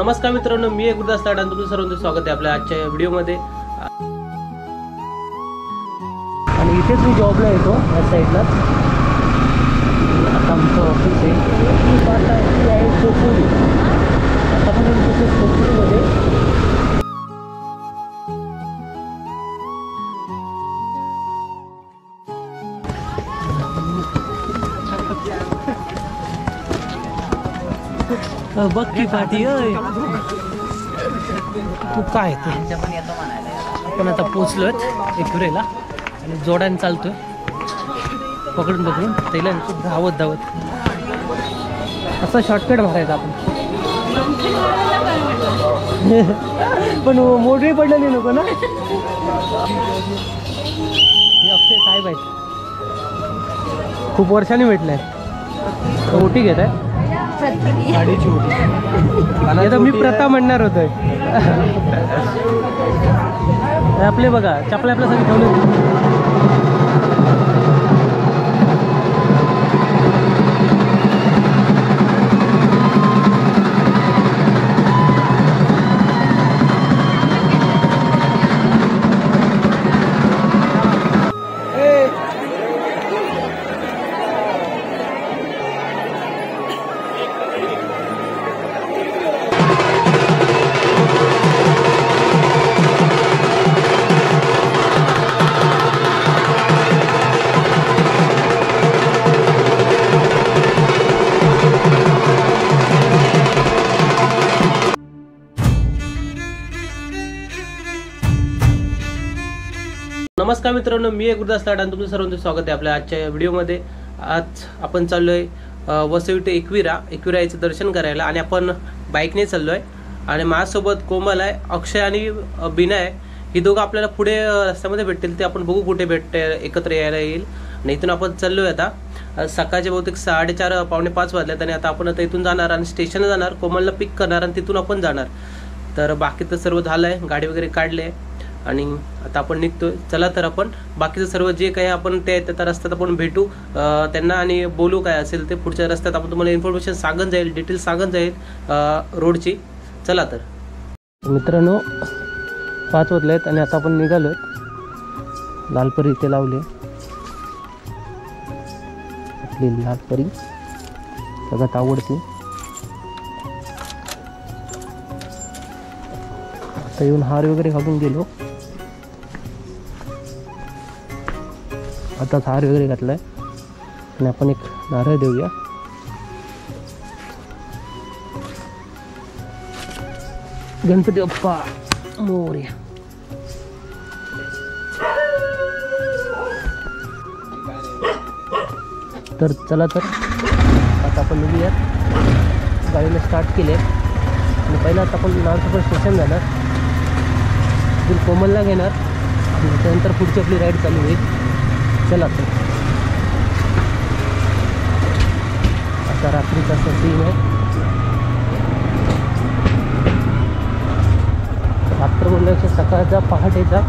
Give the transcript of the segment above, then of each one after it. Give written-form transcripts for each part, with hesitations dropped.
नमस्कार मित्रांनो, मी एक गुरुदास लाड आणि तुमचं सर्वांचं स्वागत आहे आपल्या आजच्या व्हिडिओमध्ये। आणि इथेच मी जॉबला येतो या साईडला। आता आमचं ऑफिस आहे खोपोली। आता पण खोपोलीमध्ये बघ की पाठी तू काय ते आपण आता पोचलोय एकविरेला आणि जोडाने चालतोय पकडून त्याला धावत धावत असा शॉर्टकट मारायचा आपण। पण मोठी पडलेली नको ना। हे अक्षय साहेब आहेत, खूप वर्षांनी भेटले। ओटी घेत आहे गाडीची ओटी। मी प्रथा म्हणणार होतोय। आपले बघा चपल्या आपल्यासाठी ठेवले। नमस्कार मित्रांनो, मी एक गुरुदास लाड आणि तुमचं सर्वांचं स्वागत आहे आपल्या आजच्या व्हिडिओमध्ये। आज आपण चाललोय वसई ते एकविरा याचं दर्शन करायला आणि आपण बाईकने चाललोय। आणि माझ्यासोबत कोमल आहे, अक्षय आणि बिना आहे। ही दोघं आपल्याला पुढे रस्त्यामध्ये भेटतील, ते आपण बघू कुठे भेटते एकत्र यायला येईल। आणि इथून आपण चाललोय आता सकाळचे बहुतेक 4:30 पावणे 5 वाजल्यात आणि आता आपण आता इथून जाणार आणि स्टेशनला जाणार, कोमलला पिक करणार आणि तिथून आपण जाणार। तर बाकी तर सर्व झालंय, गाडी वगैरे काढले आणि आता आपण निघतोय। चला तर आपण बाकीचं सर्व जे काही आपण त्या रस्त्यात आपण भेटू त्यांना आणि बोलू काय असेल ते पुढच्या रस्त्यात आपण तुम्हाला इन्फॉर्मेशन सांगत जाईल, डिटेल सांगत जाईल रोडची। चला तर मित्रांनो 5 वाजले आहेत आणि आता आपण निघालोय। लालपरी इथे लावले आपली लालपरी, सगळ्यात आवडते। आता येऊन हार वगैरे घालून गेलो, आता हार वगैरे घातलाय आणि आपण एक नारळ देऊया। गणपती बाप्पा मोरया। तर चला तर आता आपण निघूयात। गाडीला स्टार्ट केले आणि पहिला आता आपण नारसोपर स्टेशन जाणार, तिथून कोमलला घेणार आणि त्यानंतर पुढची आपली राईड चालू होईल। चला तर आता रात्रीचा सीन आहे, रात्र बोलल्यापेक्षा सकाळचा पहाटेचा।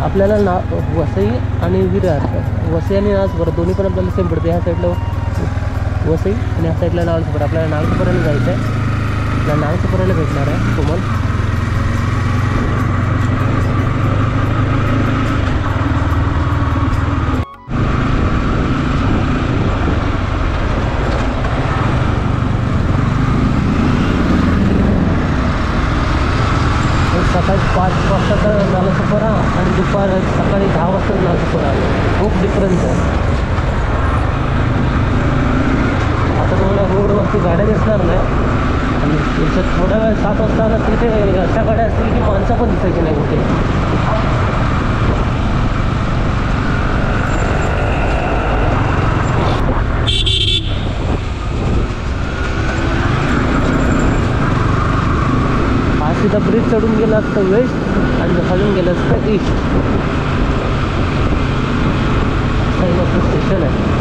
आपल्याला वसई आणि विरार, वसई आणि नाळसोपर दोन्ही पण आपल्याला सेम पडते। ह्या साईडला वसई आणि ह्या साईडला नाळसोपर। आपल्याला नाळसोपराला जायचं आहे, आपल्याला नाळसोपराला भेटणार आहे कोमल। सकाळी 5 वाजता नाळसोपरा आणि सकाळी 10 वाजता नाळसोपरा, खूप डिफरन्स आहे। आता तुम्हाला रोडवरती गाड्या दिसणार नाही आणि थोड्या वेळ 7 वाजता तिथे अशा गाड्या असतील की माणसं पण दिसायची नाही कुठे। आज तिथं ब्रिज चढून गेलं असतं वेस्ट आणि खालून गेलं असतं ईस्ट। स्टेशन आहे।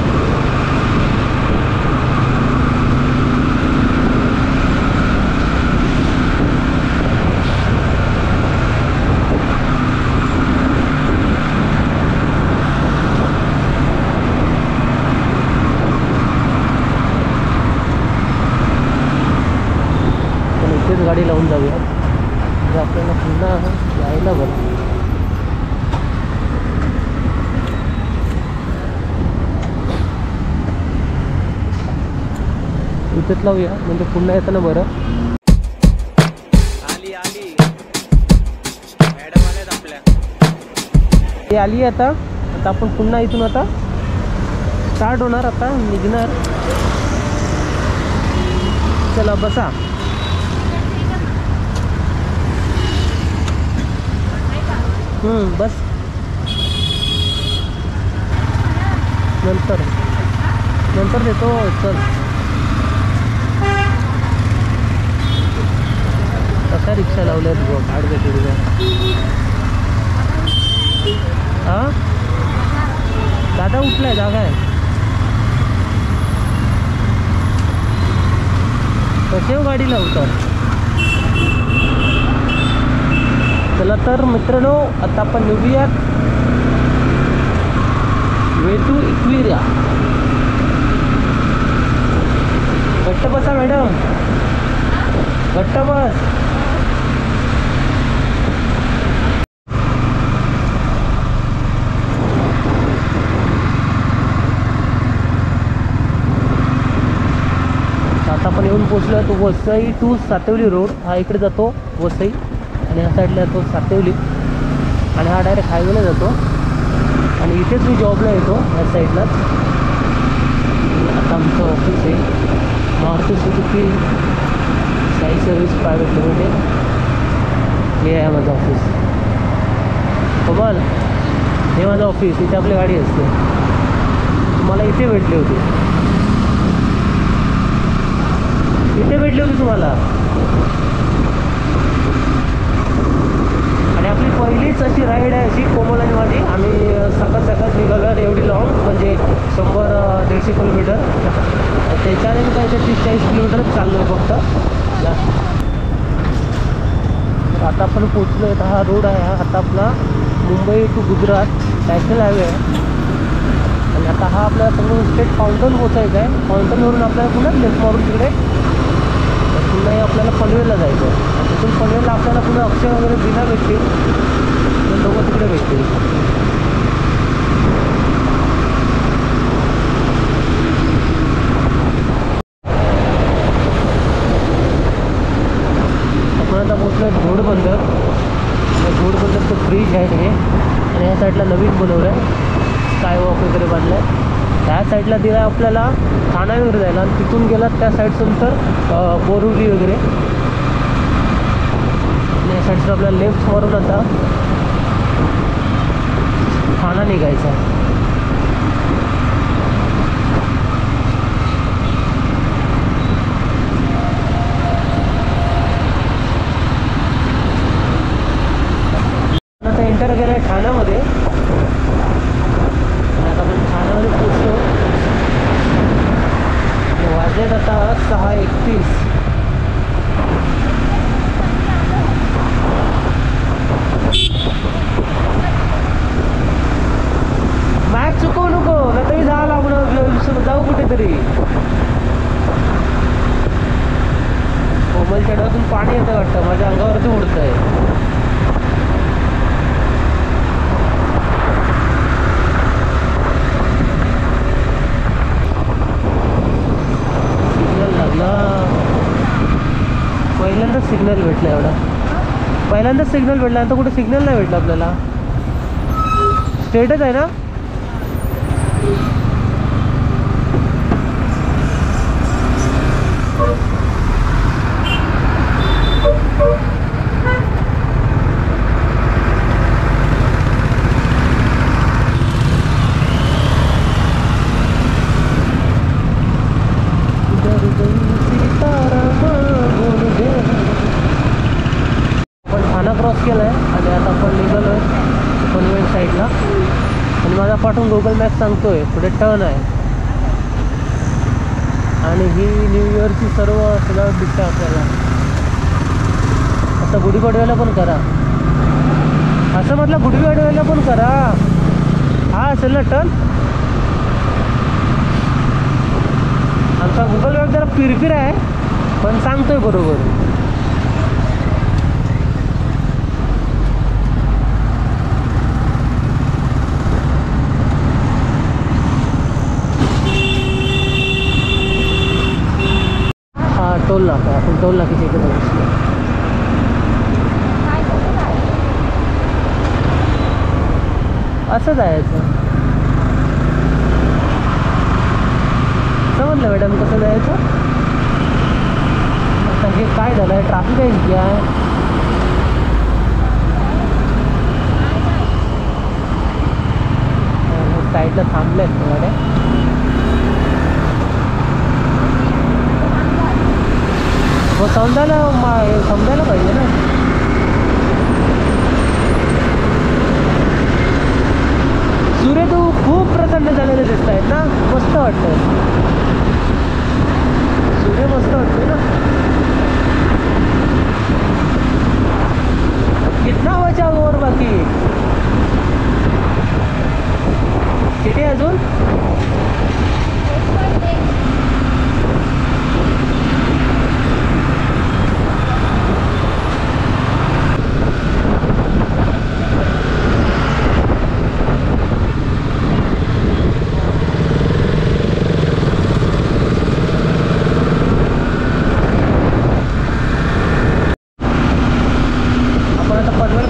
गाडी लावून जाऊया म्हणजे आपल्याला पुन्हा यायला बरं. इथेच लावूया म्हणजे पुन्हा येताना बरं. आली मॅडम आल्यात आपल्या. ती आली आता. आता आपण पुन्हा इथून आता स्टार्ट होणार, आता निघणार. चला बसा. बस नंतर देतो. चल कशा रिक्षा लावल्यात बघ आडव्या तिडव्या. हा दादा उठलाय, जागा आहे. कसे गाडी लावतात. चला तर मित्रांनो आता आपण निघूयात वेटू इक्विरा. घट्ट बसा मॅडम, घट्ट बस. आता आपण येऊन पोचलो आहे तो वसई टू सातेवली रोड. हा इकडे जातो वसई आणि ह्या साईडला जातो सातेवली आणि हा डायरेक्ट हायवेला जातो. आणि इथेच मी जॉबला येतो ह्या साईडलाच. आता आमचं ऑफिस आहे Maruti Suzuki Sai service private limited. हे आहे माझं ऑफिस. कमाल, हे माझं ऑफिस. इथे आपली गाडी असते. तुम्हाला इथे भेटली होती, तुम्हाला. आणि आपली पहिलीच अशी राईड आहे अशी कोमल आणि माझी. आम्ही सकाळ निघालो एवढी लॉंग म्हणजे 100-150 किलोमीटर. त्याच्याने मी काय 30-40 किलोमीटरच चाललो आहे फक्त. आता आपण पोचलो आहे. हा रोड आहे आता आपला Mumbai to Gujarat national highway आहे. आणि आता हा आपल्याला समोर स्टेट फाउंटन पोचायचं आहे. फाउंटनवरून आपल्याला पुन्हा लेफ्ट मारून तिकडे पुन्हा आपल्याला पनवेलला जायचं आहे. आणि तिथून पनवेलला आपल्याला पुन्हा अक्षय वगैरे बिना भेटतील, तर लोक तिकडे भेटतील. आपण आता पोचलो आहे घोडबंदर. घोडबंदरचं ब्रिज आहे हे. आणि ह्या साईडला नवीन बनवलं आहे, स्काय वॉक वगैरे बांधलं आहे. त्या साईडला दिला आपल्याला ठाणा वगैरे जायला. आणि तिथून गेलात त्या साईडनंतर बोरिवली वगैरे. आणि या साईडचं आपल्याला लेफ्ट मारून आता ठाणा निघायचा. आता एंटर केलं आहे ठाण्यामध्ये. आता आपण ठाण्यामध्ये पोचलो. वाजलेत आता 6:31. मॅच चुकवू नको, नाही तरी जावं लागणार. जाऊ कुठेतरी. कोमलच्या डोळ्यातून पाणी येतं वाटतं, माझ्या अंगावरती उडत आहे. पहिल्यांदाच सिग्नल भेटला एवढा. पहिल्यांदाच सिग्नल भेटला. आता कुठे सिग्नल नाही भेटला आपल्याला. स्ट्रेटच आहे ना. क्रॉस केला आहे आणि आता आपण निघालो आहे पनवेल साईडला. आणि माझा पाठवून गुगल मॅप सांगतो आहे पुढे टर्न आहे. आणि ही न्यू इयरची सर्व सजावट दिसते आपल्याला. आता गुढीपाडव्याला पण करा असं म्हटलं, गुढीपाडव्याला पण करा. हा असेल ना टर्न. आमचा गुगल मॅप जरा पिरपिर आहे पण सांगतोय बरोबर. टोल नाक्याच्या इकडे बसलो. असं जायचं. समजलं मॅडम कसं जायचं. आता हे काय झालं आहे, ट्रॅफिक आहे की काय. साईडला थांबले आहेत गाड्या. मग समजायला पाहिजे ना. सूर्य तू खूप प्रसन्न झालेले दिसत आहेत ना. मस्त वाटतं. सूर्य मस्त वाटतोय ना. कितना बचा और बाकी किती अजून.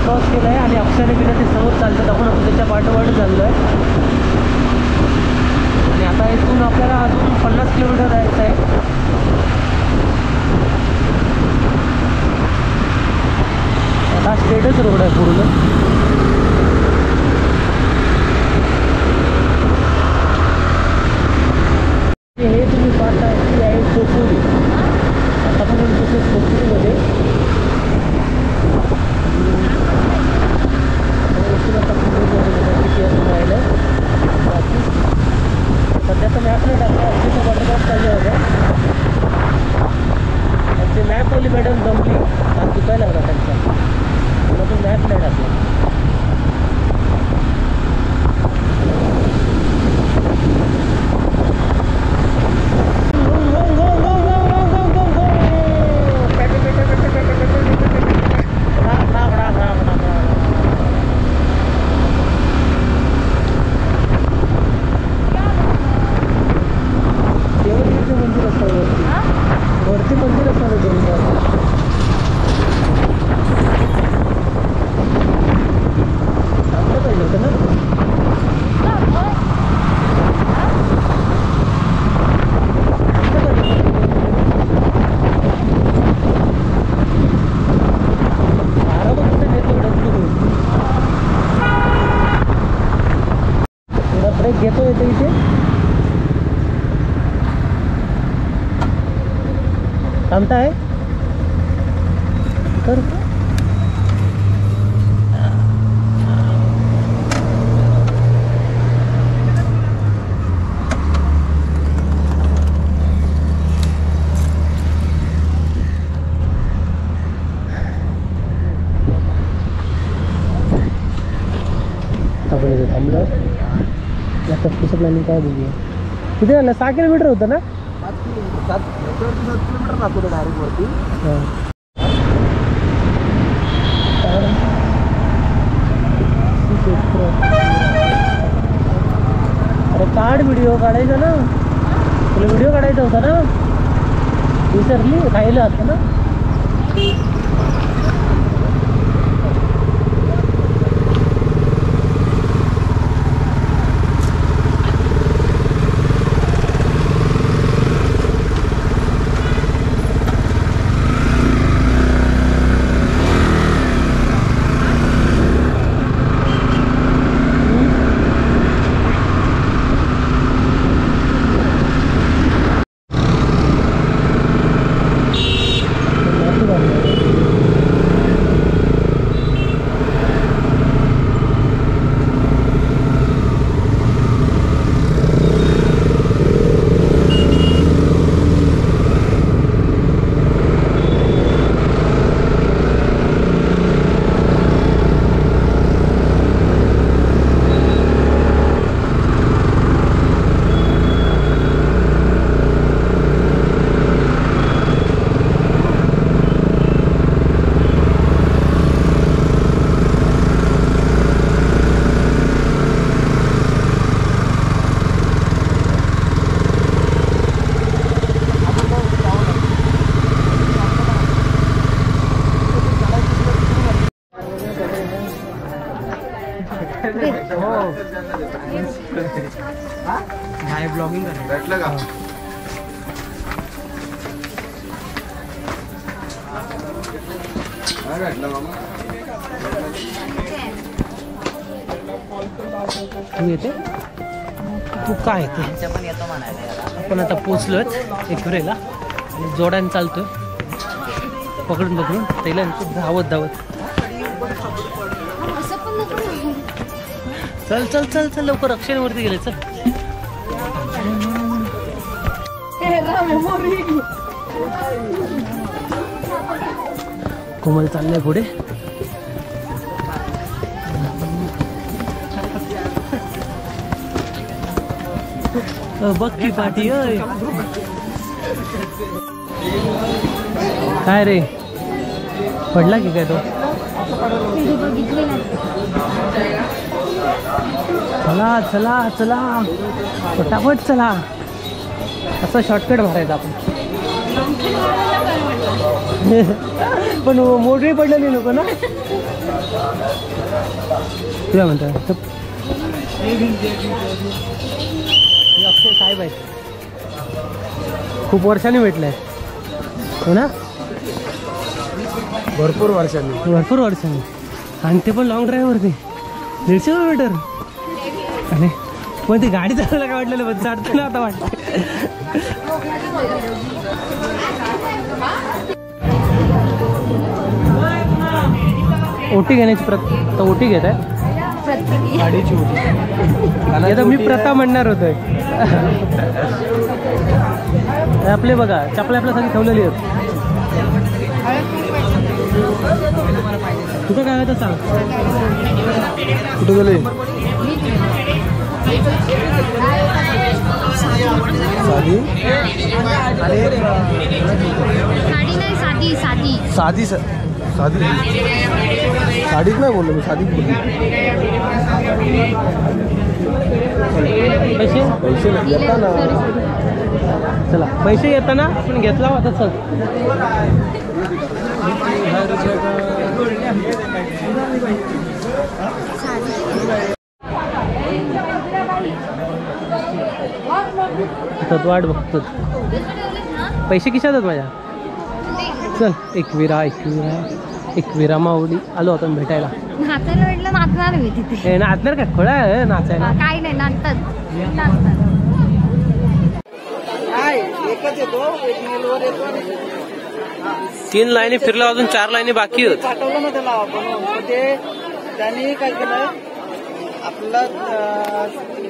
क्रॉस केलं आहे आणि अक्षरने बिना ते समोर चालतात. आपण त्याच्या पाठोपाठ चाललो आहे आणि आता इथून आपल्याला अजून 50 किलोमीटर जायचं आहे. आता स्ट्रेटच रोड आहे पूर्ण. हे तुम्ही पाहता की आहे खोपोली. आता पण खोपोलीमध्ये सध्या तर मॅप नाही टाकला. तिथं वॉटरपार्क चालू होतं. त्यांची मॅपवाली मॅडम जमली. आज दुखायला लागला त्यांचा. मला तो मॅप नाही टाकला. वरती मंदिर असणार आपलं पाहिजे होतं ना. थोडा ब्रेक घेतो येतो इथे. थांबताय तर आपण इथे थांबलो. आता पुढचं प्लॅनिंग काय बघूया. किती झालं. 6 किलोमीटर होतं ना. 7 किलोमीटर दाखवलं डायरेक्ट वरती. अरे काढ व्हिडिओ काढायचा ना. तुला व्हिडिओ काढायचा होता ना. विसरली राहिलं असतं ना. काय ब्लॉगिंग भेटलं का? काय भेटलं मामा? तू येते तू काय येते आपण आता पोचलोय एकविरेला आणि जोड्याने चालतोय पकडून पकडून त्याला धावत धावत चल चल चल चल लवकर अक्षयवरती गेले चल कोमल चाललंय पुढे बघ की पाठी अय काय रे पडला की काय तो चला चला चला फटाफट चला असा शॉर्टकट मारायचा आपण पण मोठी पडलेली नको ना तुला म्हणतो अक्षय साहेब आहेत खूप वर्षांनी भेटलंय हो ना भरपूर वर्षांनी आणि ते पण लॉंग ड्राईव्हवरती 150 किलोमीटर आणि पण ती गाडी चालवायला काय वाटलेलं पण चढतं ना आता वाटतं ओटी घेण्याची प्रथा ओटी घेत आहे गाडीची होती आता मी प्रथा म्हणणार होतोय आपले बघा चपल्या आपल्यासाठी ठेवलेली आहेत तुझं काय होतं सांग कुठे गेले साधी साधी साधी साडीच नाही बोललो मी साधीच बोलली पैसे येता ना चला पैसे येताना आपण घेतला होता चल आता तू वाट बघतो पैसे खिशात आहेत माझ्या चल एकविरा माऊली आलो आपण भेटायला नाचायला भेटलं नाचणार मी तिथे नाचणार का खोळा आहे नाचायला काही नाही नाचतात 3 लाईनी फिरला अजून 4 लाईनी बाकी होत पाठवलं ना त्याला आपण ते त्यांनी काय केलंय आपला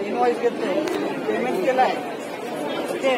इनवॉइस घेतलंय पेमेंट केलाय ते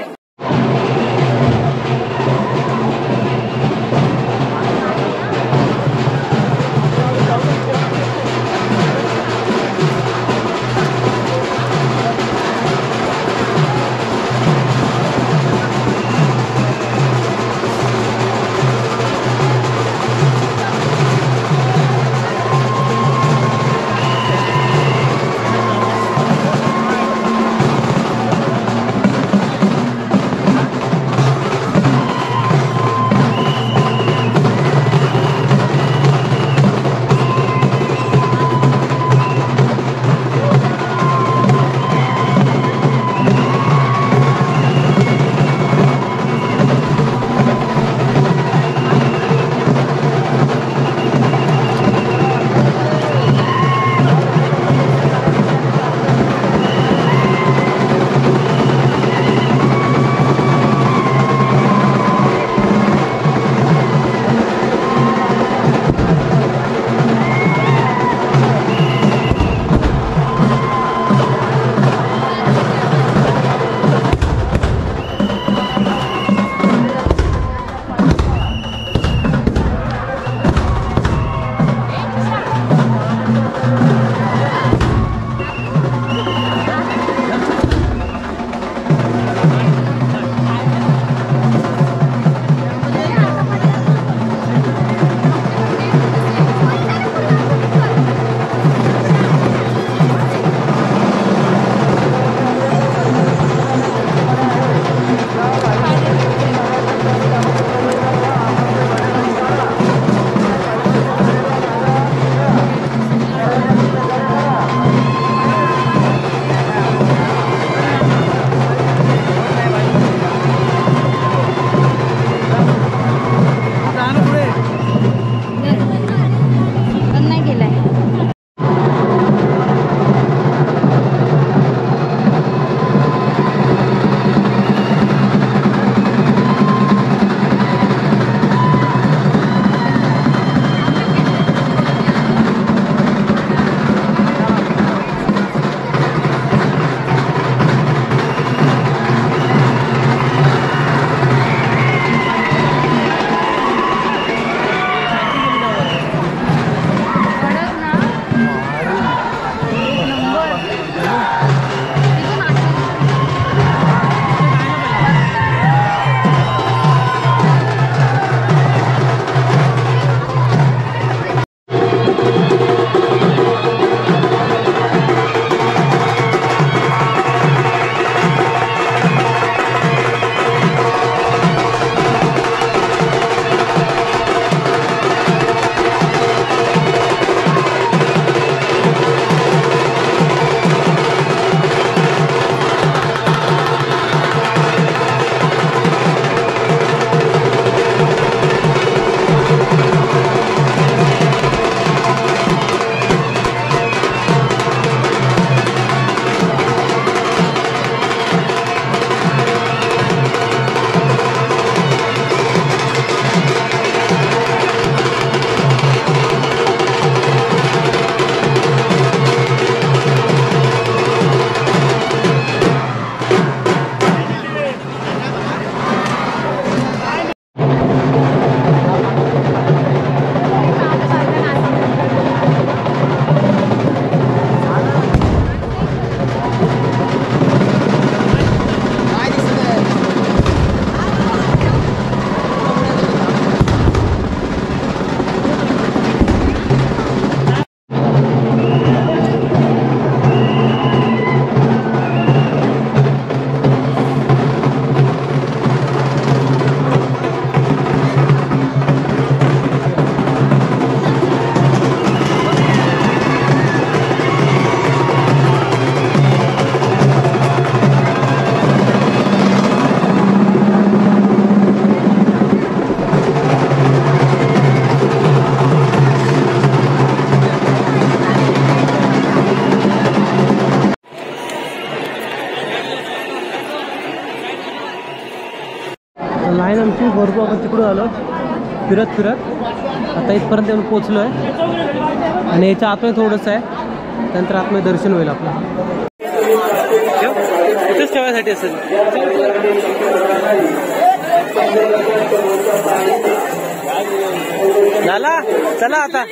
लाईन आमची भरपूर आपण तिकडून आलो फिरत आता इथपर्यंत येऊन पोचलो आहे आणि याच्या आतमध्ये थोडंसं आहे त्यानंतर आतमध्ये दर्शन होईल आपलं इथेच ठेवायसाठी असेल झाला चला आता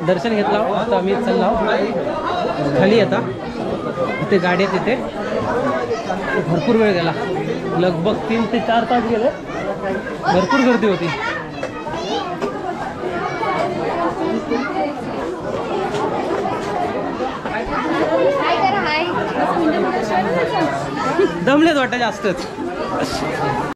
दर्शन घेतला आता आम्ही चाललो खाली आता इथे गाडी आहे तिथे भरपूर वेळ गेला लगभग 3 ते 4 तास गेले भरपूर गर्दी होती दमलेत वाटतं जास्तच